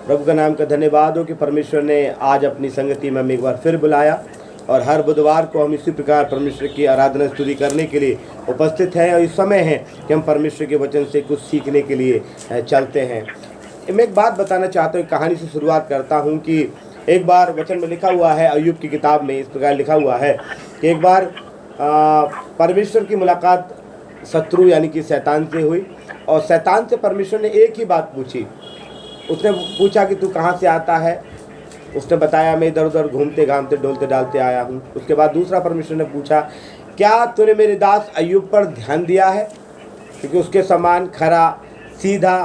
प्रभु का नाम का धन्यवाद हो कि परमेश्वर ने आज अपनी संगति में हमें एक बार फिर बुलाया और हर बुधवार को हम इसी प्रकार परमेश्वर की आराधना स्तुति करने के लिए उपस्थित हैं। और इस समय है कि हम परमेश्वर के वचन से कुछ सीखने के लिए चलते हैं। मैं एक बात बताना चाहता हूँ, कहानी से शुरुआत करता हूँ कि एक बार वचन में लिखा हुआ है, अय्यूब की किताब में इस प्रकार लिखा हुआ है कि एक बार परमेश्वर की मुलाकात शत्रु यानी कि शैतान से हुई और शैतान से परमेश्वर ने एक ही बात पूछी। उसने पूछा कि तू कहाँ से आता है। उसने बताया मैं इधर उधर घूमते घामते डोलते डालते आया हूँ। उसके बाद दूसरा परमेश्वर ने पूछा क्या तूने मेरे दास अय्यूब पर ध्यान दिया है, क्योंकि उसके समान खरा सीधा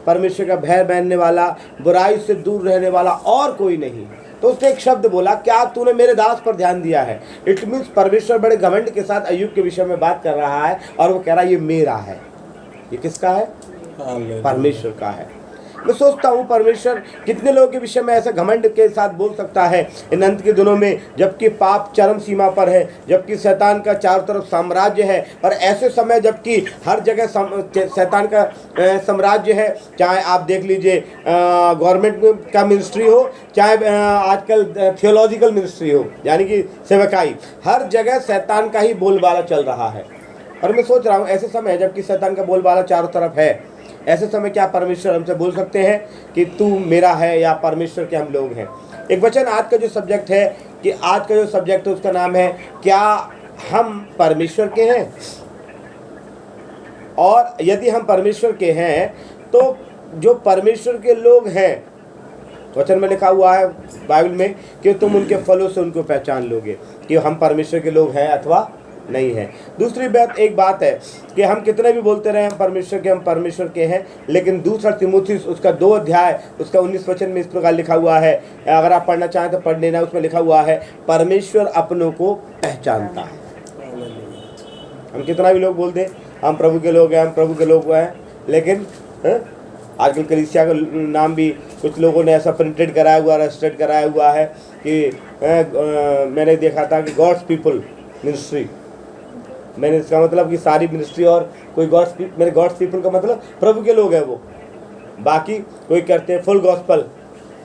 परमेश्वर का भय मानने वाला बुराई से दूर रहने वाला और कोई नहीं। तो उसने एक शब्द बोला, क्या तूने मेरे दास पर ध्यान दिया है। इट मीन्स परमेश्वर बड़े घमंड के साथ अय्यूब के विषय में बात कर रहा है और वो कह रहा है ये मेरा है। ये किसका है? परमेश्वर का है। मैं सोचता हूँ परमेश्वर कितने लोगों के विषय में ऐसा घमंड के साथ बोल सकता है इन अंत के दिनों में, जबकि पाप चरम सीमा पर है, जबकि शैतान का चारों तरफ साम्राज्य है। और ऐसे समय जबकि हर जगह शैतान का साम्राज्य है, चाहे आप देख लीजिए गवर्नमेंट का मिनिस्ट्री हो, चाहे आजकल थियोलॉजिकल मिनिस्ट्री हो यानी कि सेवकाई, हर जगह शैतान का ही बोलबाला चल रहा है। और मैं सोच रहा हूँ ऐसे समय जबकि शैतान का बोलबाला चारों तरफ है, ऐसे समय क्या परमेश्वर हमसे बोल सकते हैं कि तू मेरा है, या परमेश्वर के हम लोग हैं। एक वचन आज का जो सब्जेक्ट है कि आज का जो सब्जेक्ट है उसका नाम है क्या हम परमेश्वर के हैं। और यदि हम परमेश्वर के हैं तो जो परमेश्वर के लोग हैं, वचन में लिखा हुआ है बाइबल में कि तुम उनके फलों से उनको पहचान लोगे कि हम परमेश्वर के लोग हैं अथवा नहीं है। दूसरी बात एक बात है कि हम कितने भी बोलते रहे हम परमेश्वर के हैं, लेकिन दूसरा तिमुथियुस उसका 2 अध्याय उसका 19 वचन में इस प्रकार लिखा हुआ है, अगर आप पढ़ना चाहें तो पढ़ लेना। उसमें लिखा हुआ है परमेश्वर अपनों को पहचानता है। हम कितना भी लोग बोल दें हम प्रभु के लोग हैं, हम प्रभु के लोग हैं, लेकिन आजकल कलीसिया का नाम भी कुछ लोगों ने ऐसा प्रिंटेड कराया हुआ, रजिस्टर्ड कराया हुआ है कि मैंने देखा था कि गॉड्स पीपल मिनिस्ट्री। मैंने इसका मतलब कि सारी मिनिस्ट्री और कोई मेरे गॉड्स पीपल का मतलब प्रभु के लोग हैं वो। बाकी कोई करते हैं फुल गॉस्पल,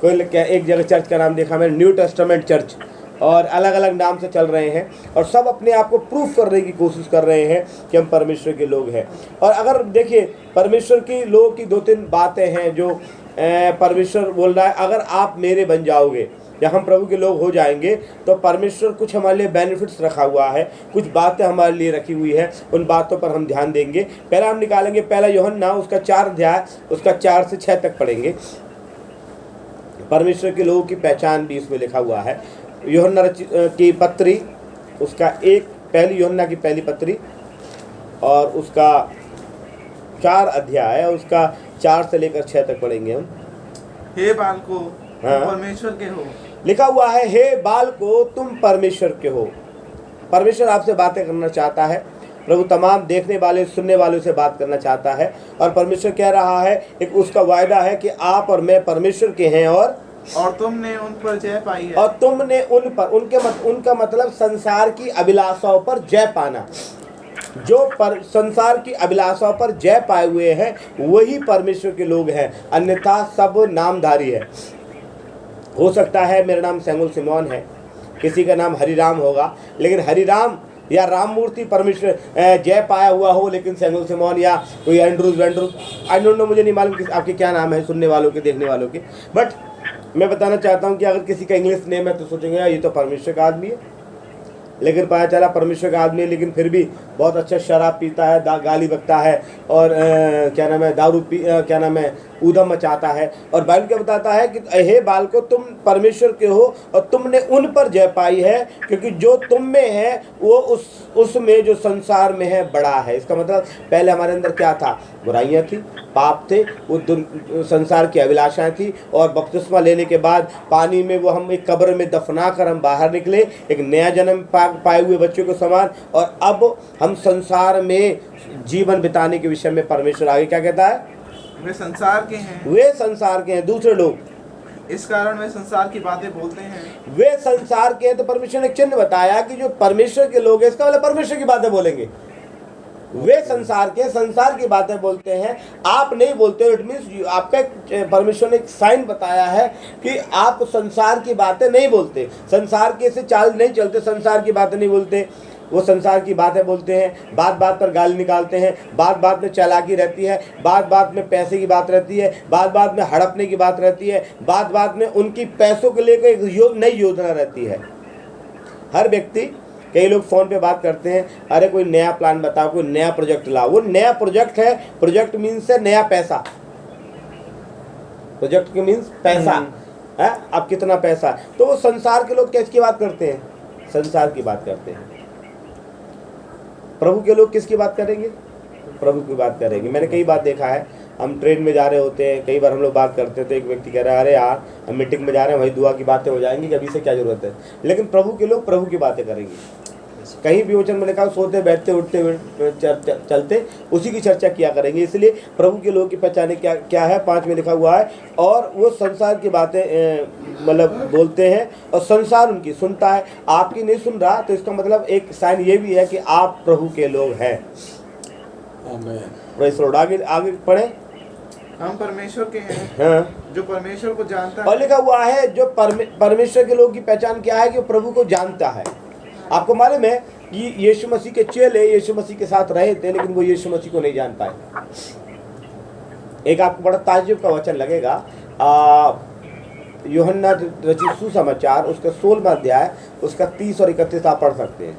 कोई एक जगह चर्च का नाम देखा मैंने न्यू टेस्टामेंट चर्च, और अलग अलग नाम से चल रहे हैं और सब अपने आप को प्रूफ करने की कोशिश कर रहे हैं कि हम परमेश्वर के लोग हैं। और अगर देखिए परमेश्वर की लोगों की 2-3 बातें हैं जो परमेश्वर बोल रहा है, अगर आप मेरे बन जाओगे या हम प्रभु के लोग हो जाएंगे तो परमेश्वर कुछ हमारे लिए बेनिफिट्स रखा हुआ है, कुछ बातें हमारे लिए रखी हुई है, उन बातों पर हम ध्यान देंगे। पहला हम निकालेंगे पहला यूहन्ना उसका 4 अध्याय उसका 4 से 6 तक पढ़ेंगे। परमेश्वर के लोगों की पहचान भी इसमें लिखा हुआ है। यूहन्ना की पत्री उसका पहली यूहन्ना की पहली पत्री और उसका 4 अध्याय उसका 4 से लेकर 6 तक पढ़ेंगे हम। हे बालको परमेश्वर के हो, लिखा हुआ है हे बालको तुम परमेश्वर के हो। परमेश्वर आपसे बातें करना चाहता है, प्रभु तमाम देखने वाले सुनने वालों से बात करना चाहता है। और परमेश्वर कह रहा है, एक उसका वायदा है कि आप और मैं परमेश्वर के हैं और तुमने उन पर जय पाई है। और तुमने उन पर उनका मतलब संसार की अभिलाषाओं पर जय पाना। जो संसार की अभिलाषाओं पर जय पाए हुए हैं वही परमेश्वर के लोग हैं, अन्यथा सब नामधारी है। हो सकता है मेरा नाम सैमुअल सिमोन है, किसी का नाम हरिराम होगा, लेकिन हरिराम या राम मूर्ति परमेश्वर जय पाया हुआ हो, लेकिन सैमुअल सिमोन या कोई एंड्रूज आई डोंट नो, मुझे नहीं मालूम आपके क्या नाम है सुनने वालों के देखने वालों के। बट मैं बताना चाहता हूँ कि अगर किसी का इंग्लिश नेम है तो सोचेंगे ये तो परमेश्वर का आदमी है, लेकिन पता चला परमेश्वर का आदमी है लेकिन फिर भी बहुत अच्छा शराब पीता है, गाली बकता है और क्या नाम है क्या नाम है ऊधम मचाता है। और बाइबल क्या बताता है कि हे बालको तुम परमेश्वर के हो और तुमने उन पर जय पाई है, क्योंकि जो तुम में है वो उसमें जो संसार में है बड़ा है। इसका मतलब पहले हमारे अंदर क्या था? बुराइयां थी, पाप थे, वो संसार की अभिलाषाएं थी। और बपतिस्मा लेने के बाद पानी में वो हम एक कब्र में दफना कर हम बाहर निकले एक नया जन्म पाए हुए बच्चों के समान। और अब हम संसार में जीवन बिताने के विषय में परमेश्वर आगे क्या कहता है? वे संसार के हैं, वे संसार के हैं दूसरे लोग, इस कारण वे संसार की बातें बोलते हैं। वे संसार के हैं तो परमेश्वर ने चिन्ह बताया कि जो परमेश्वर के लोग हैं इसका मतलब परमेश्वर की बातें बोलेंगे। वे संसार की बातें बोलते हैं, आप नहीं बोलते। इट मीन्स आपका परमेश्वर ने एक साइन बताया है कि आप संसार की बातें नहीं बोलते, संसार के से चाल नहीं चलते, संसार की बातें नहीं बोलते। वो संसार की बातें बोलते हैं, बात बात पर गाली निकालते हैं, बात बात में चालाकी रहती है, बात बात में पैसे की बात रहती है, बात बात में हड़पने की बात रहती है, बात बात में उनकी पैसों को लेकर एक नई योजना रहती है। हर व्यक्ति, कई लोग फ़ोन पे बात करते हैं, अरे कोई नया प्लान बताओ, कोई नया प्रोजेक्ट लाओ। वो नया प्रोजेक्ट है, प्रोजेक्ट मीन्स है नया पैसा, प्रोजेक्ट के मीन्स पैसा है। अब कितना पैसा, तो वो संसार के लोग किसकी बात करते हैं? संसार की बात करते हैं। प्रभु के लोग किसकी बात करेंगे? प्रभु की बात करेंगे। मैंने कई बार देखा है, हम ट्रेन में जा रहे होते हैं, कई बार हम लोग बात करते हैं तो एक व्यक्ति कह रहा है, अरे यार हम मीटिंग में जा रहे हैं, वही दुआ की बातें हो जाएंगी, अभी से क्या जरूरत है। लेकिन प्रभु के लोग प्रभु की बातें करेंगे। कहीं भी वचन में लिखा, सोते बैठते उठते चलते उसी की चर्चा किया करेंगे। इसलिए प्रभु के लोग की पहचाने क्या है, 5 में लिखा हुआ है, और वो संसार की बातें मतलब बोलते हैं और संसार उनकी सुनता है, आपकी नहीं सुन रहा। तो इसका मतलब एक साइन ये भी है कि आप प्रभु के लोग हैं। आगे पढ़े। हम परमेश्वर के हैं, हाँ, जो परमेश्वर को जानता है। और लिखा हुआ है जो परमेश्वर के लोग की पहचान क्या है कि वो प्रभु को जानता है। आपको मालूम है कि यीशु मसीह के चेले यीशु मसीह के साथ रहे थे, लेकिन वो यीशु मसीह को नहीं जान पाए। एक आपको बड़ा ताज्जुब का वचन लगेगा, यूहन्ना रचित सुसमाचार उसका 16वां अध्याय उसका 30 और 31 आप पढ़ सकते हैं।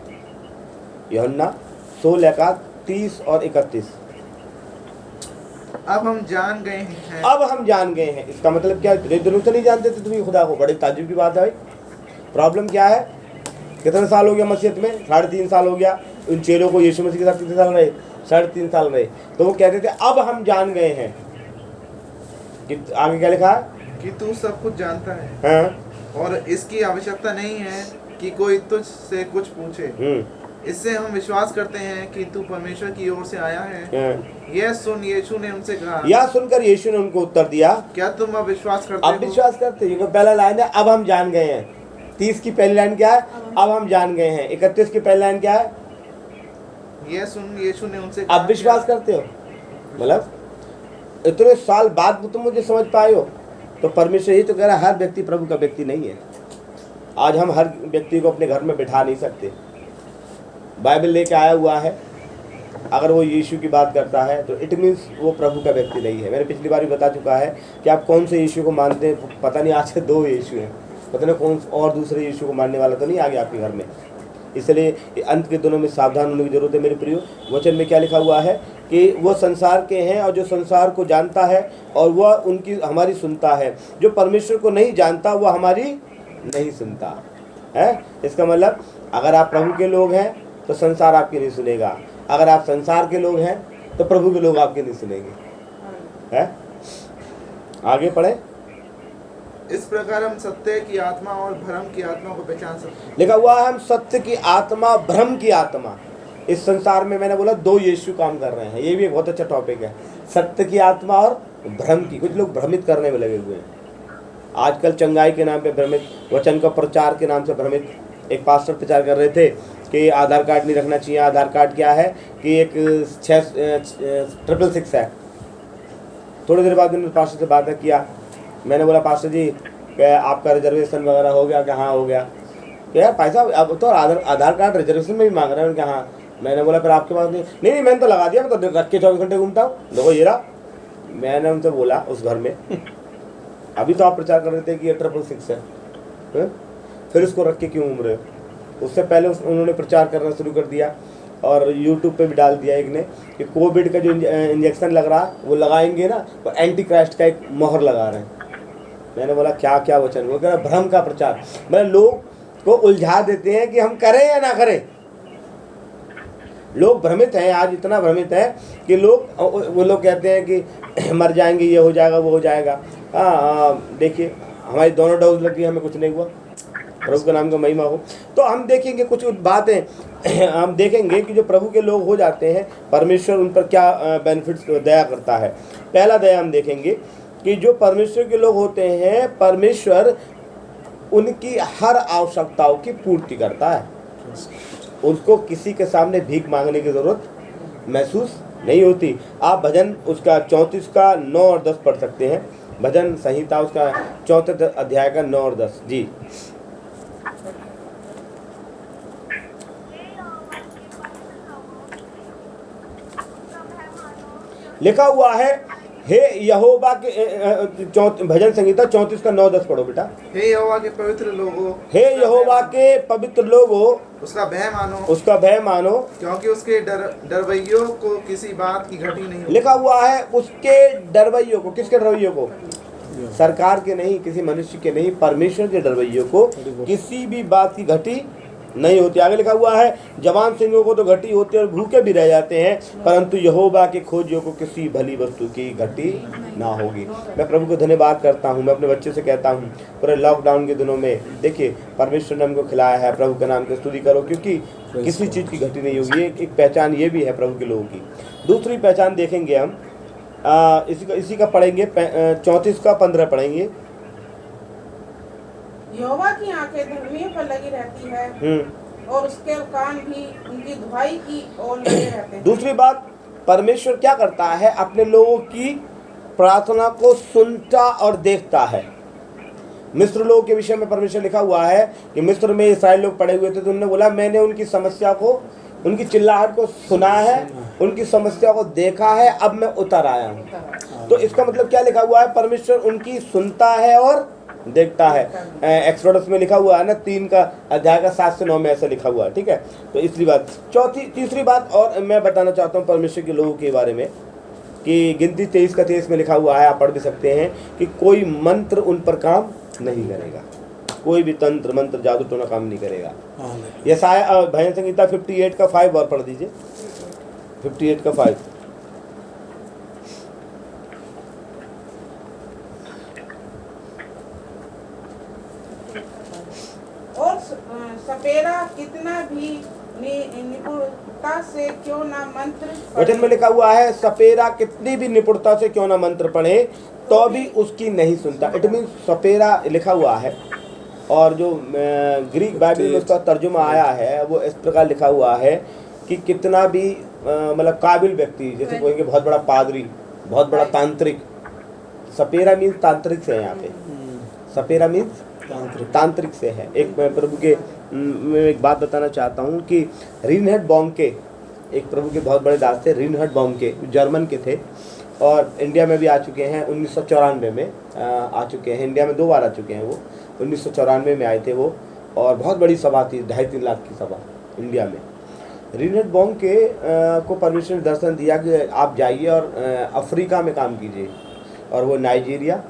यूहन्ना 16 का 30 और 31। अब हम जान गए हैं। अब हम जान गए हैं, इसका मतलब क्या? इतने दिनों से नहीं जानते थे तुम्हें खुदा को। बड़े ताज्जुब की बात है भाई। प्रॉब्लम क्या है? कितने साल हो गया मसीहत में? 3.5 साल हो गया। उन चेलों को यीशु मसीह के साथ कितने साल रहे? 3.5 साल रहे। तो वो कहते थे अब हम जान गए हैं। कि आगे क्या लिखा है? कि तू सब कुछ जानता है, हाँ, और इसकी आवश्यकता नहीं है कि कोई तुझ से कुछ पूछे। इससे हम विश्वास करते हैं कि तू परमेश्वर की ओर से आया है। यह सुन यीशु ने उनसे कहा। यह सुनकर यीशु ने उनको उत्तर दिया, क्या तुम अब विश्वास करते हो? अब विश्वास करते हो? पहला लाइन है अब हम जान गए हैं। 30 की पहली लाइन क्या है? अब हम जान गए हैं। 31 की पहली लाइन क्या है? यह सुन यीशु ने उनसे कहा। अब विश्वास करते हो? मतलब इतने साल बाद तुम मुझे समझ पाए हो? तो परमेश्वर ही तो कह रहा है, हर व्यक्ति प्रभु का व्यक्ति नहीं है। आज हम हर व्यक्ति को अपने घर में बिठा नहीं सकते। बाइबल लेके आया हुआ है, अगर वो यीशु की बात करता है तो इट मीन्स वो प्रभु का व्यक्ति नहीं है। मैंने पिछली बार भी बता चुका है कि आप कौन से यीशु को मानते हैं। पता नहीं, आज के 2 यीशु हैं, पता नहीं कौन और दूसरे यीशु को मानने वाला तो नहीं आ गया आपके घर में। इसलिए अंत के दिनों में सावधान होने की जरूरत है मेरे प्रियो। वचन में क्या लिखा हुआ है कि वो संसार के हैं और जो संसार को जानता है और वह उनकी हमारी सुनता है। जो परमेश्वर को नहीं जानता वह हमारी नहीं सुनता है। इसका मतलब अगर आप प्रभु के लोग हैं तो संसार आपकी नहीं सुनेगा, अगर आप संसार के लोग हैं तो प्रभु के लोग आपके नहीं सुनेंगे। है आगे पढ़े। इस प्रकार हम सत्य की आत्मा और भ्रम की आत्मा को पहचान सकते हैं। लिखा हुआ है हम सत्य की आत्मा भ्रम की आत्मा। इस संसार में मैंने बोला 2 यीशु काम कर रहे हैं। ये भी एक बहुत अच्छा टॉपिक है, सत्य की आत्मा और भ्रम की। कुछ लोग भ्रमित करने में लगे हुए हैं आजकल, चंगाई के नाम पे भ्रमित, वचन का प्रचार के नाम से भ्रमित। एक पास्टर प्रचार कर रहे थे कि आधार कार्ड नहीं रखना चाहिए। आधार कार्ड क्या है कि एक 666 है। थोड़ी देर बाद मैंने पास्टर से बात किया। मैंने बोला पास्टर जी क्या आपका रिजर्वेशन वगैरह हो गया? क्या हाँ हो गया। क्या भाई साहब अब तो आधार कार्ड रिजर्वेशन में भी मांग रहे हैं? क्या हाँ। मैंने बोला फिर आपके पास नहीं मैंने तो लगा दिया, मैं तो रख के 24 घंटे घूमता हूँ, देखो ये रहा। मैंने उनसे बोला उस घर में अभी तो आप प्रचार कर रहे थे कि ये 666 है, फिर उसको रख के क्यों घूम रहे हो? उससे पहले उन्होंने प्रचार करना शुरू कर दिया और यूट्यूब पे भी डाल दिया एक ने कि कोविड का जो इंजेक्शन लग रहा वो लगाएंगे ना, वो एंटी क्राइस्ट का एक मोहर लगा रहे हैं। मैंने बोला क्या क्या वचन? वो कह रहा भ्रम का प्रचार। मतलब लोग को उलझा देते हैं कि हम करें या ना करें। लोग भ्रमित हैं, आज इतना भ्रमित है कि वो लोग कहते हैं कि मर जाएंगे, ये हो जाएगा, वो हो जाएगा। देखिए हमारी दोनों डोज लगी, हमें कुछ नहीं हुआ, प्रभु का नाम का महिमा हो। तो हम देखेंगे कुछ बातें हम देखेंगे कि जो प्रभु के लोग हो जाते हैं परमेश्वर उन पर क्या बेनिफिट्स दया करता है। पहला दया हम देखेंगे कि जो परमेश्वर के लोग होते हैं परमेश्वर उनकी हर आवश्यकताओं की पूर्ति करता है। उसको किसी के सामने भीख मांगने की जरूरत महसूस नहीं होती। आप भजन उसका 34 का 9 और 10 पढ़ सकते हैं। भजन संहिता उसका 4 अध्याय का 9 और 10 जी। लिखा हुआ है, हे यहोवा के भजन संहिता 34 का 9-10 पढ़ो बेटा। हे यहोवा के पवित्र लोगों, हे यहोवा के पवित्र लोगों, उसका भय मानो, उसका भय मानो, क्योंकि उसके डरवैयों को किसी बात की घटी नहीं होगी। लिखा हुआ है उसके डरवैयों को। किसके डरवैयों को? सरकार के नहीं, किसी मनुष्य के नहीं, परमेश्वर के डरवैयों को किसी भी बात की घटी नहीं होती। आगे लिखा हुआ है, जवान सिंहों को तो घटी होती है और भूखे भी रह जाते हैं, परंतु यहोवा के खोजियों को किसी भली वस्तु की घटी ना होगी। मैं प्रभु को धन्यवाद करता हूँ। मैं अपने बच्चे से कहता हूँ, पूरे लॉकडाउन के दिनों में देखिए परमेश्वर ने हमको खिलाया है, प्रभु के नाम की स्तुति करो, क्योंकि किसी चीज़ की घटी नहीं होगी। एक पहचान ये भी है प्रभु के लोगों की। दूसरी पहचान देखेंगे हम, इसी का पढ़ेंगे 34 का 15 पढ़ेंगे। यहोवा की आंखें धर्मियों पर लगी रहती है और उसके कान भी उनकी दुहाई की ओर लगे रहते हैं। दूसरी बात, परमेश्वर क्या करता है? अपने लोगों की प्रार्थना को सुनता और देखता है। मिस्र लोगों के विषय में परमेश्वर लिखा हुआ है कि मिस्र में इस्राएल लोग पड़े हुए थे, तो उन्होंने बोला मैंने उनकी समस्या को, उनकी चिल्लाहट को सुना है, उनकी समस्या को देखा है, अब मैं उतर आया हूँ। तो इसका मतलब क्या लिखा हुआ है? परमेश्वर उनकी सुनता है और देखता है। एक्सोडस में लिखा हुआ है ना, 3 का अध्याय का 7 से 9 में ऐसा लिखा हुआ है। ठीक है, तो इसलिए बात। तीसरी बात और मैं बताना चाहता हूँ परमेश्वर के लोगों के बारे में कि गिनती 23 का 23 में लिखा हुआ है, आप पढ़ भी सकते हैं कि कोई मंत्र उन पर काम नहीं करेगा, कोई भी तंत्र मंत्र जादू टोना काम नहीं करेगा। यशायाह भजन संहिता 58 का 5 और पढ़ दीजिए। 58 का 5। और सपेरा कितना भी निपुणता से क्यों ना मंत्र वचन में लिखा हुआ है, सपेरा कितनी भी निपुणता से क्यों ना मंत्र पढ़े तो भी उसकी नहीं सुनता। इट मीन सपेरा लिखा हुआ है, और जो ग्रीक बाइबल में उसका तर्जुमा आया है वो इस प्रकार लिखा हुआ है कि कितना भी मतलब काबिल व्यक्ति, जैसे कोई बहुत बड़ा पादरी, बहुत बड़ा तांत्रिक, सपेरा मीन्स तांत्रिक से है यहाँ पे। सपेरा मीन्स तांत्रिक से है। एक मैं प्रभु के मैं एक बात बताना चाहता हूँ कि रिनहर्ड बॉन्के, एक प्रभु के बहुत बड़े दास थे, रिनहर्ड बॉन्के, जर्मन के थे और इंडिया में भी आ चुके हैं। 1994 में आ चुके हैं, इंडिया में 2 बार आ चुके हैं वो। 1994 में आए थे वो, और बहुत बड़ी सभा थी, 2.5-3 लाख की सभा इंडिया में। रिनहर्ड बॉन्के को परमेश्वर ने दर्शन दिया कि आप जाइए और अफ्रीका में काम कीजिए, और वो नाइजीरिया,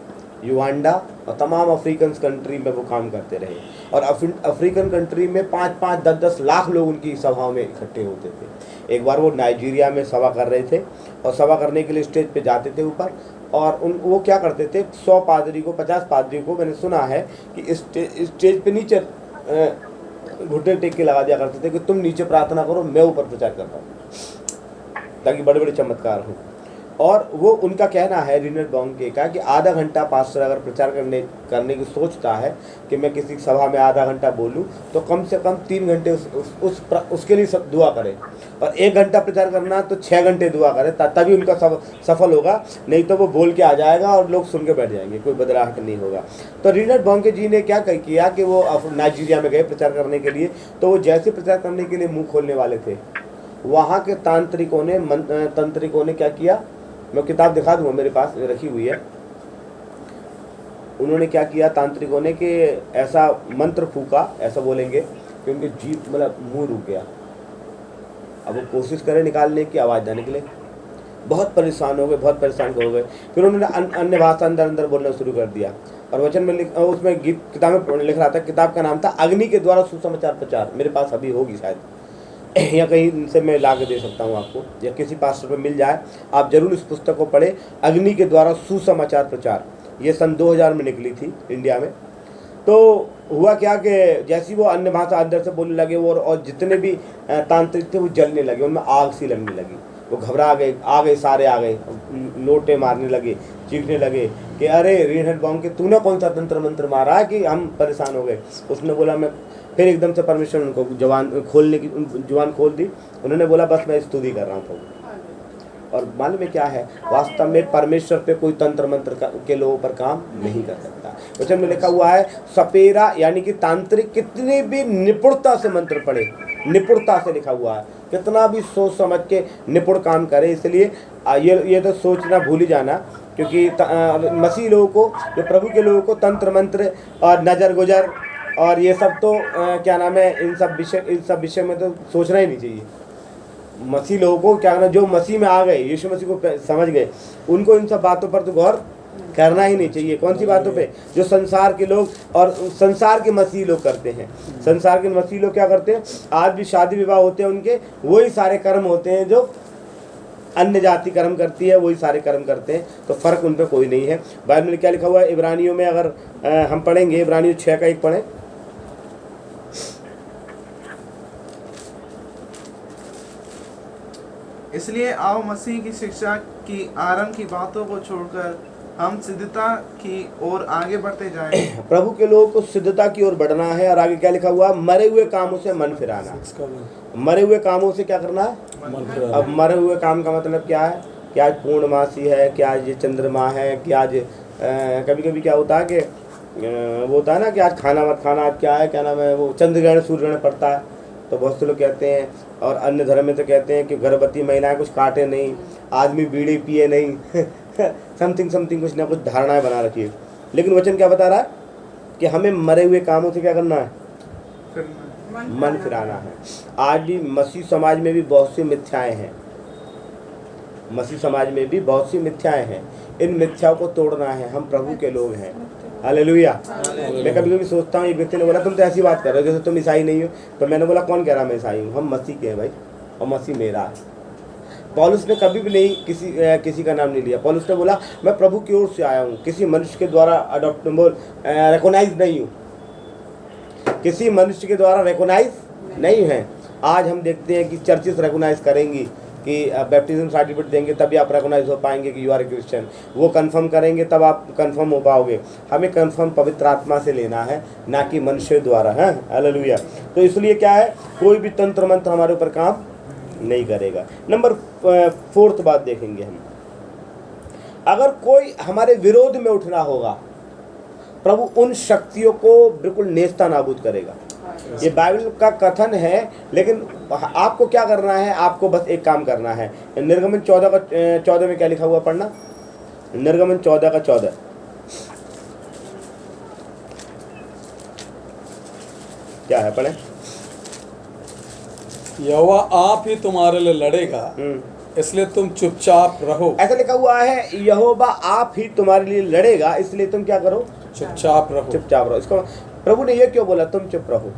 युगांडा और तमाम अफ्रीकन कंट्री में वो काम करते रहे। और अफ्रीकन कंट्री में 5-5, 10-10 लाख लोग उनकी सभाओं में इकट्ठे होते थे। एक बार वो नाइजीरिया में सभा कर रहे थे, और सभा करने के लिए स्टेज पे जाते थे ऊपर, और वो क्या करते थे, 100 पादरी को, 50 पादरी को मैंने सुना है कि स्टेज पे नीचे घुटने टेक के लगा दिया करते थे कि तुम नीचे प्रार्थना करो, मैं ऊपर प्रचार करता हूँ, ताकि बड़े बड़े चमत्कार हो। और वो उनका कहना है, रिनहर्ड बॉन्के का, कि आधा घंटा पास्टर अगर प्रचार करने की सोचता है कि मैं किसी सभा में आधा घंटा बोलूं, तो कम से कम 3 घंटे उसके लिए दुआ करें, और 1 घंटा प्रचार करना तो 6 घंटे दुआ करें, तभी उनका सफल होगा। नहीं तो वो बोल के आ जाएगा और लोग सुन के बैठ जाएंगे, कोई बदलाहट नहीं होगा। तो रिनहर्ड बॉन्के जी ने क्या किया कि वो नाइजीरिया में गए प्रचार करने के लिए। तो वो जैसे प्रचार करने के लिए मुँह खोलने वाले थे, वहाँ के तंत्रिकों ने क्या किया, मैं किताब दिखा दूंगा, मेरे पास रखी हुई है। उन्होंने क्या किया तांत्रिकों ने कि ऐसा मंत्र फूका, ऐसा बोलेंगे कि उनके जीभ मतलब मुंह रुक गया। अब वो कोशिश करें निकालने की, आवाज़ ना निकले, बहुत परेशान हो गए, बहुत परेशान हो गए। फिर उन्होंने अन्य भाषा अंदर अंदर बोलना शुरू कर दिया। और वचन में उसमें किताब में लिख रहा था, किताब का नाम था अग्नि के द्वारा सुसमाचार प्रचार। मेरे पास अभी होगी शायद, या कहीं से मैं ला के दे सकता हूँ आपको, या किसी पास्टर पे मिल जाए, आप जरूर इस पुस्तक को पढ़ें, अग्नि के द्वारा सुसमाचार प्रचार। ये सन 2000 में निकली थी इंडिया में। तो हुआ क्या कि जैसी वो अन्य भाषा अंदर से बोलने लगे वो, और जितने भी तांत्रिक थे वो जलने लगे, उनमें आग सी लगने लगी। वो घबरा गए, सारे आ गए, लोटे मारने लगे, चीखने लगे कि अरे रिनहर्ड बॉन्के, तूने कौन सा तंत्र मंत्र मारा है कि हम परेशान हो गए। उसने बोला मैं, फिर एकदम से परमेश्वर उनको जुबान खोल दी। उन्होंने बोला बस मैं स्तुति कर रहा हूँ प्रभु, और मालूम है क्या है, वास्तव में परमेश्वर पे कोई तंत्र मंत्र के लोगों पर काम नहीं कर सकता। वचन में लिखा हुआ है सपेरा यानी कि तांत्रिक कितनी भी निपुणता से मंत्र पढ़े, निपुणता से लिखा हुआ है, कितना भी सोच समझ के निपुण काम करे। इसलिए ये तो सोचना भूल ही जाना, क्योंकि मसीह लोगों को, जो प्रभु के लोगों को तंत्र मंत्र और नज़र गुजर और ये सब तो क्या नाम है, इन सब विषय में तो सोचना ही नहीं चाहिए। मसीह लोगों को क्या करना, जो मसीह में आ गए, यीशु मसीह को समझ गए, उनको इन सब बातों पर तो गौर करना ही नहीं चाहिए। कौन सी बातों पे? जो संसार के लोग और संसार के मसीह लोग करते हैं। संसार के मसीह लोग क्या करते हैं, आज भी शादी विवाह होते हैं उनके, वही सारे कर्म होते हैं जो अन्य जाति कर्म करती है, वही सारे कर्म करते हैं, तो फर्क उन पर कोई नहीं है। बाइबल में क्या लिखा हुआ है, इब्रानियों में अगर हम पढ़ेंगे, इब्रानियों 6:1 पढ़ें। इसलिए आओ मसीह की शिक्षा की आरंभ की बातों को छोड़कर हम सिद्धता की ओर आगे बढ़ते जाएं। प्रभु के लोगों को सिद्धता की ओर बढ़ना है। और आगे क्या लिखा हुआ, मरे हुए कामों से मन फिराना। मरे हुए कामों से क्या करना है? अब मरे हुए काम का मतलब क्या है? कि आज पूर्णमासी है, कि आज ये चंद्रमा है, कि आज कभी कभी क्या होता है कि वो होता है ना कि आज खाना मत खाना, आज क्या है, क्या नाम है, वो चंद्रग्रहण सूर्यग्रहण पड़ता है, तो बहुत से लोग कहते हैं, और अन्य धर्म में तो कहते हैं कि गर्भवती महिलाएं कुछ काटे नहीं, आदमी बीड़ी पिए नहीं समथिंग कुछ ना कुछ धारणाएं बना रखी है। लेकिन वचन क्या बता रहा है कि हमें मरे हुए कामों से क्या करना है? मन फिराना है। आज भी मसीह समाज में भी बहुत सी मिथ्याएं हैं, मसीह समाज में भी बहुत सी मिथ्याएं हैं। इन मिथ्याओं को तोड़ना है। हम प्रभु के लोग हैं। हालेलुया। मैं कभी कभी सोचता हूँ, एक व्यक्ति ने बोला तुम तो ऐसी बात कर रहे हो जैसे तुम ईसाई नहीं हो। तो मैंने बोला कौन कह रहा मैं ईसाई हूँ? हम मसीह के हैं भाई, और मसीह मेरा है। पौलुस ने कभी भी नहीं किसी का नाम नहीं लिया। पौलुस ने बोला मैं प्रभु की ओर से आया हूँ, किसी मनुष्य के द्वारा रिकॉग्नाइज नहीं हूँ, किसी मनुष्य के द्वारा रिकॉग्नाइज नहीं है। आज हम देखते हैं कि चर्चेस रिकॉग्नाइज करेंगी कि बैप्टिज्म सर्टिफिकेट देंगे तभी आप रिकॉग्नाइज हो पाएंगे कि यू आर ए क्रिश्चियन। वो कंफर्म करेंगे तब आप कंफर्म हो पाओगे। हमें कंफर्म पवित्र आत्मा से लेना है, ना कि मनुष्य द्वारा। है हालेलुया। तो इसलिए क्या है, कोई भी तंत्र मंत्र हमारे ऊपर काम नहीं करेगा। नंबर 4 बात देखेंगे हम, अगर कोई हमारे विरोध में उठना होगा, प्रभु उन शक्तियों को बिल्कुल नेस्ता नाबूद करेगा। ये बाइबल का कथन है, लेकिन आपको क्या करना है? आपको बस एक काम करना है। निर्गमन 14 में क्या लिखा हुआ पढ़ना, निर्गमन 14:14 क्या है, पढ़े। यहोवा आप ही तुम्हारे लिए लड़ेगा, इसलिए तुम चुपचाप रहो। ऐसा लिखा हुआ है, यहोवा आप ही तुम्हारे लिए लड़ेगा, इसलिए तुम क्या करो? चुपचाप रहो। चुपचाप रहो। इसको प्रभु ने ये क्यों बोला तुम चुप रहो?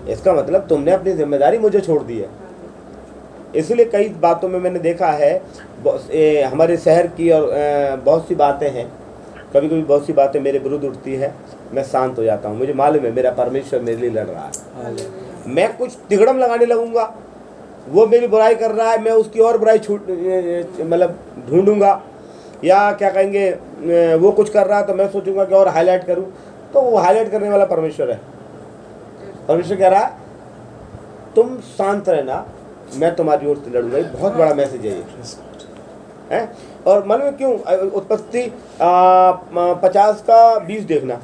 इसका मतलब तुमने अपनी जिम्मेदारी मुझे छोड़ दी है। इसलिए कई बातों में मैंने देखा है, हमारे शहर की और बहुत सी बातें हैं, कभी कभी बहुत सी बातें मेरे विरुद्ध उठती है, मैं शांत हो जाता हूँ। मुझे मालूम है मेरा परमेश्वर मेरे लिए लड़ रहा है। मैं कुछ तिगड़म लगाने लगूंगा, वो मेरी बुराई कर रहा है, मैं उसकी और बुराई मतलब ढूंढूंगा, या क्या कहेंगे वो कुछ कर रहा है तो मैं सोचूंगा कि और हाईलाइट करूं, तो वो हाईलाइट करने वाला परमेश्वर है। परमेश्वर कह रहा है तुम शांत रहना, मैं तुम्हारी ओर से लड़ूंगा। बहुत बड़ा मैसेज है ये, है? और मालूम क्यों? उत्पत्ति 50:20 देखना,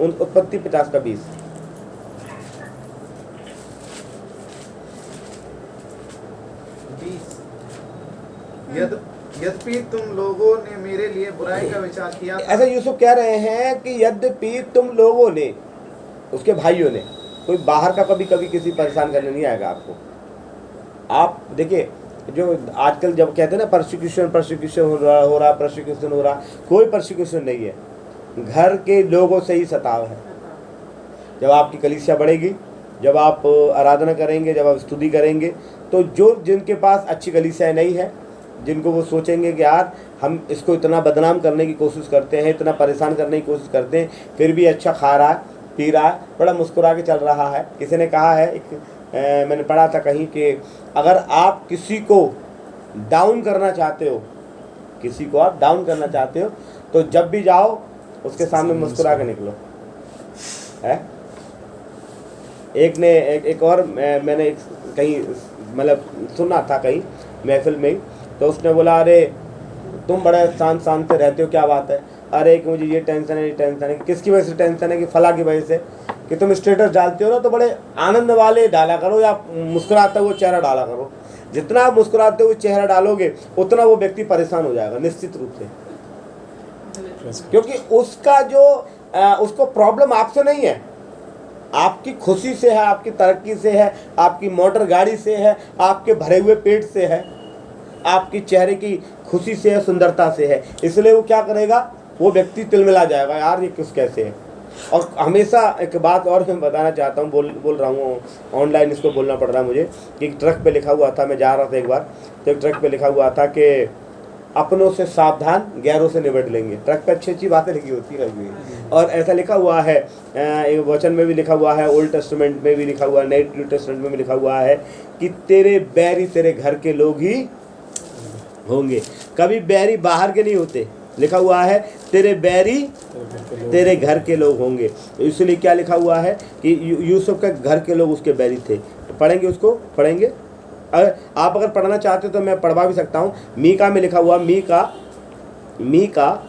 उत्पत्ति 50:20। यद्यपि तुम लोगों ने मेरे लिए बुराई का विचार किया था। ऐसा यूसुफ कह रहे हैं कि यद्यपि तुम लोगों ने, उसके भाइयों ने, कोई बाहर का कभी कभी किसी परेशान करने नहीं आएगा आपको। आप देखिए, जो आजकल जब कहते हैं ना प्रोसिक्यूशन हो रहा, कोई प्रोसिक्यूशन नहीं है, घर के लोगों से ही सताव है। जब आपकी कलीसिया बढ़ेगी, जब आप आराधना करेंगे, जब आप स्तुति करेंगे, तो जो जिनके पास अच्छी कलीसिया नहीं है, जिनको वो सोचेंगे कि यार हम इसको इतना बदनाम करने की कोशिश करते हैं, इतना परेशान करने की कोशिश करते हैं, फिर भी अच्छा खा रहा है, पी रहा है, बड़ा मुस्कुरा के चल रहा है। किसी ने कहा है, मैंने पढ़ा था कहीं कि अगर आप किसी को डाउन करना चाहते हो, किसी को आप डाउन करना चाहते हो, तो जब भी जाओ उसके सामने मुस्कुरा के निकलो। है एक ने एक और मैंने कहीं मतलब सुना था कहीं महफिल में, तो उसने बोला अरे तुम बड़े शांत शांत से रहते हो, क्या बात है? अरे कि मुझे ये टेंशन है, ये टेंशन है। किसकी वजह से टेंशन है? कि फला की वजह से कि तुम स्टेटस डालते हो ना तो बड़े आनंद वाले डाला करो या मुस्कुराते हुए चेहरा डाला करो। जितना आप मुस्कुराते हुए चेहरा डालोगे उतना वो व्यक्ति परेशान हो जाएगा निश्चित रूप से, क्योंकि उसका जो उसको प्रॉब्लम आपसे नहीं है, आपकी खुशी से है, आपकी तरक्की से है, आपकी मोटर गाड़ी से है, आपके भरे हुए पेट से है, आपकी चेहरे की खुशी से है, सुंदरता से है। इसलिए वो क्या करेगा, वो व्यक्ति तिलमिला जाएगा, यार ये किस कैसे है। और हमेशा एक बात और मैं बताना चाहता हूँ, बोल रहा हूँ, ऑनलाइन इसको बोलना पड़ रहा है मुझे, कि एक ट्रक पे लिखा हुआ था, मैं जा रहा था एक बार, तो एक ट्रक पे लिखा हुआ था कि अपनों से सावधान, गैरों से निपट लेंगे। ट्रक पे अच्छी अच्छी बातें लिखी होती है, और ऐसा लिखा हुआ है, एक वचन में भी लिखा हुआ है, ओल्ड टेस्टामेंट में भी लिखा हुआ है, न्यू टेस्टामेंट में भी लिखा हुआ है कि तेरे बैरी तेरे घर के लोग ही होंगे, कभी बैरी बाहर के नहीं होते। लिखा हुआ है तेरे बैरी तेरे घर के लोग होंगे। तो इसलिए क्या लिखा हुआ है कि यूसुफ के घर के लोग उसके बैरी थे। पढ़ेंगे, उसको पढ़ेंगे। अगर आप पढ़ना चाहते हो तो मैं पढ़वा भी सकता हूँ। मीका में लिखा हुआ, मीका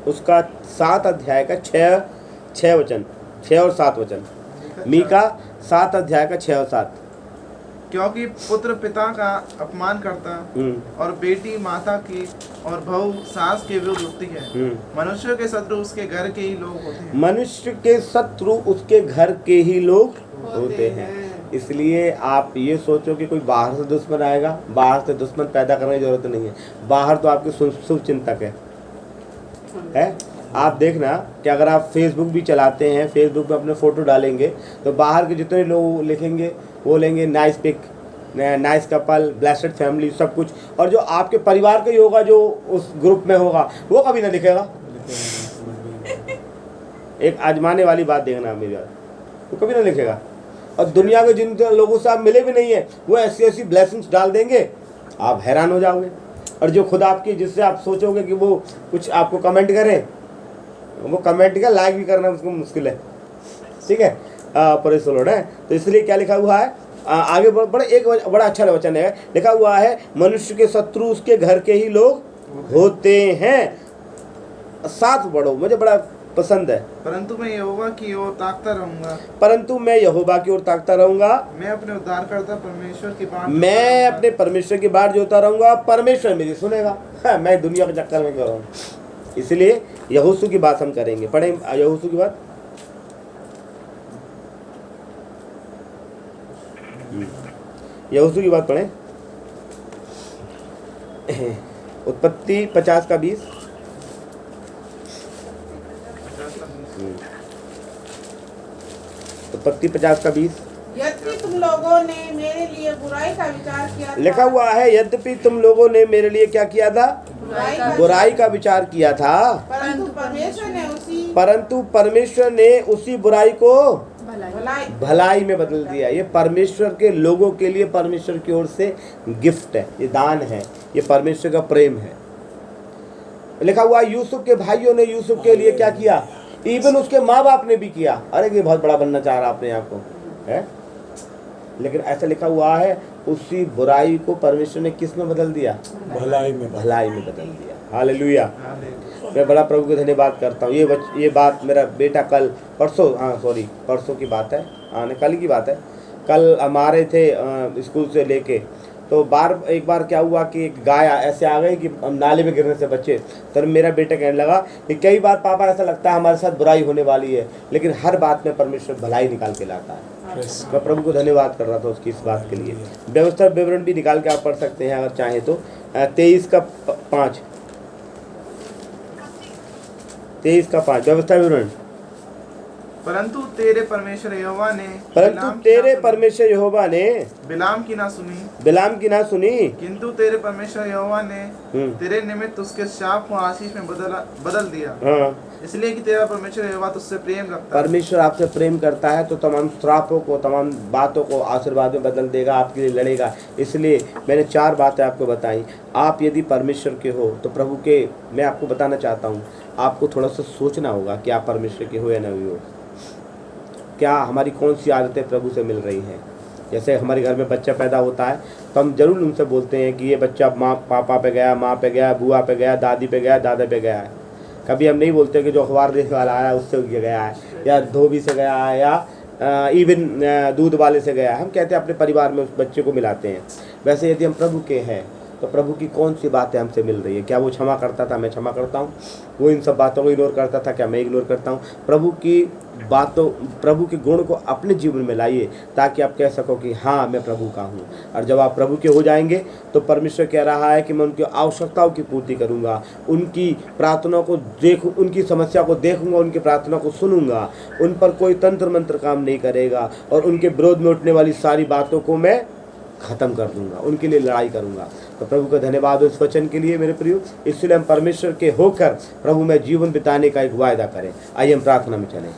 उसका 7 अध्याय का 6 वचन, 6 और 7 वचन। मीका 7 अध्याय का 6 और 7। क्योंकि पुत्र पिता का अपमान करता और बेटी माता की और बहू सास के विरुद्ध उठती है। मनुष्य के शत्रु उसके घर के ही लोग होते हैं। मनुष्य के शत्रु उसके घर के ही लोग होते हैं। इसलिए आप ये सोचो कि कोई बाहर से दुश्मन आएगा, बाहर से दुश्मन पैदा करने की जरूरत नहीं है। बाहर तो आपके शुभ चिंतक है। आप देखना कि अगर आप फेसबुक भी चलाते हैं, फेसबुक पे अपने फ़ोटो डालेंगे तो बाहर के जितने लोग लिखेंगे वो लेंगे nice pic, nice couple, blessed family, सब कुछ। और जो आपके परिवार का ही होगा, जो उस ग्रुप में होगा, वो कभी ना लिखेगा। एक आजमाने वाली बात देखना मेरी बात, वो कभी ना लिखेगा। और दुनिया के जिन लोगों से आप मिले भी नहीं है, वो ऐसी ऐसी ब्लेसिंग्स डाल देंगे, आप हैरान हो जाओगे। और जो खुद आपकी, जिससे आप सोचोगे कि वो कुछ आपको कमेंट करें, वो कमेंट का लाइक भी करना उसको मुश्किल है। ठीक है, परेशान है। तो इसलिए क्या लिखा हुआ है आगे, बड़ा अच्छा वचन है, लिखा हुआ है मनुष्य के शत्रु उसके घर के ही लोग होते हैं। 7 पढ़ो, मुझे बड़ा पसंद है। परंतु मैं यहोवा की ओर ताकता रहूंगा, परंतु मैं यहोवा की ओर ताकता रहूंगा, मैं अपने उद्धारकर्ता परमेश्वर की बाट, मैं अपने परमेश्वर की बाट जोता रहूंगा। परमेश्वर मेरी सुनेगा। मैं दुनिया के चक्कर में कर रहा हूँ। इसलिए यहोशू की बात हम करेंगे। पढ़ें यहोशू की बात। यहोशू की बात पढ़ें। उत्पत्ति 50 का 20। उत्पत्ति 50 का 20। यद्यपि तुम लोगों ने मेरे लिए बुराई का विचार किया था, लिखा हुआ है यद्यपि तुम लोगों ने मेरे लिए क्या किया था, बुराई का विचार किया था, परंतु परमेश्वर ने उसी बुराई को भलाई में बदल दिया। ये परमेश्वर के लोगों के लिए परमेश्वर की ओर से गिफ्ट है, ये दान है, ये परमेश्वर का प्रेम है। लिखा हुआ यूसुफ के भाइयों ने यूसुफ के लिए क्या किया, इवन उसके माँ बाप ने भी किया। अरे ये बहुत बड़ा बनना चाह रहा अपने आप को है, लेकिन ऐसा लिखा हुआ है उसी बुराई को परमेश्वर ने किस में बदल दिया, भलाई में बदल दिया। हालेलुया। मैं बड़ा प्रभु को धन्यवाद करता हूँ। ये बात मेरा बेटा परसों की बात है, कल की बात है। कल हमारे थे स्कूल से लेके, तो एक बार क्या हुआ कि एक गाय ऐसे आ गई कि नाले में गिरने से बचे। तो मेरा बेटा कहने लगा कि कई बार पापा ऐसा लगता है हमारे साथ बुराई होने वाली है, लेकिन हर बात में परमेश्वर भलाई निकाल के लाता है। मैं प्रभु को धन्यवाद कर रहा था उसकी इस बात के लिए। व्यवस्था विवरण भी निकाल के आप पढ़ सकते हैं अगर चाहें तो। 23 का 5 व्यवस्था विवरण। परंतु तेरे परमेश्वर यहोवा ने बिलाम की ना सुनी, किंतु तेरे परमेश्वर यहोवा ने तेरे निमित्त उसके शाप को आशीष में बदल दिया। इसलिए कि तेरा परमेश्वर यहोवा तुझसे प्रेम रखता है। परमेश्वर आपसे प्रेम करता है तो तमाम श्रापों को, तमाम बातों को आशीर्वाद में बदल देगा, आपके लिए लड़ेगा। इसलिए मैंने 4 बातें आपको बताई। आप यदि परमेश्वर के हो तो प्रभु के, मैं आपको बताना चाहता हूँ, आपको थोड़ा सा सोचना होगा कि आप परमेश्वर के हो या नहीं हो। क्या हमारी कौन सी आदतें प्रभु से मिल रही हैं, जैसे हमारे घर में बच्चा पैदा होता है तो हम जरूर उनसे बोलते हैं कि ये बच्चा पापा पे गया, माँ पे गया, बुआ पे गया, दादी पे गया, दादा पे गया है। कभी हम नहीं बोलते कि जो अखबार देखने वाला आया उससे गया है, या धोबी से गया है, या इवन दूध वाले से गया है। हम कहते हैं अपने परिवार में उस बच्चे को मिलाते हैं। वैसे यदि हम प्रभु के हैं तो प्रभु की कौन सी बातें हमसे मिल रही है? क्या वो क्षमा करता था? मैं क्षमा करता हूँ। वो इन सब बातों को इग्नोर करता था? क्या मैं इग्नोर करता हूँ? प्रभु की बातों, प्रभु के गुण को अपने जीवन में लाइए ताकि आप कह सको कि हाँ मैं प्रभु का हूँ। और जब आप प्रभु के हो जाएंगे तो परमेश्वर कह रहा है कि मैं उनकी आवश्यकताओं की पूर्ति करूँगा, उनकी प्रार्थना को देखूँ, उनकी समस्या को देखूँगा, उनकी प्रार्थना को सुनूँगा, उन पर कोई तंत्र मंत्र काम नहीं करेगा और उनके विरोध में उठने वाली सारी बातों को मैं ख़त्म कर दूंगा, उनके लिए लड़ाई करूंगा। तो प्रभु का धन्यवाद इस वचन के लिए मेरे प्रियो। इसलिए हम परमेश्वर के होकर प्रभु में जीवन बिताने का एक वायदा करें। आइए हम प्रार्थना में चलें।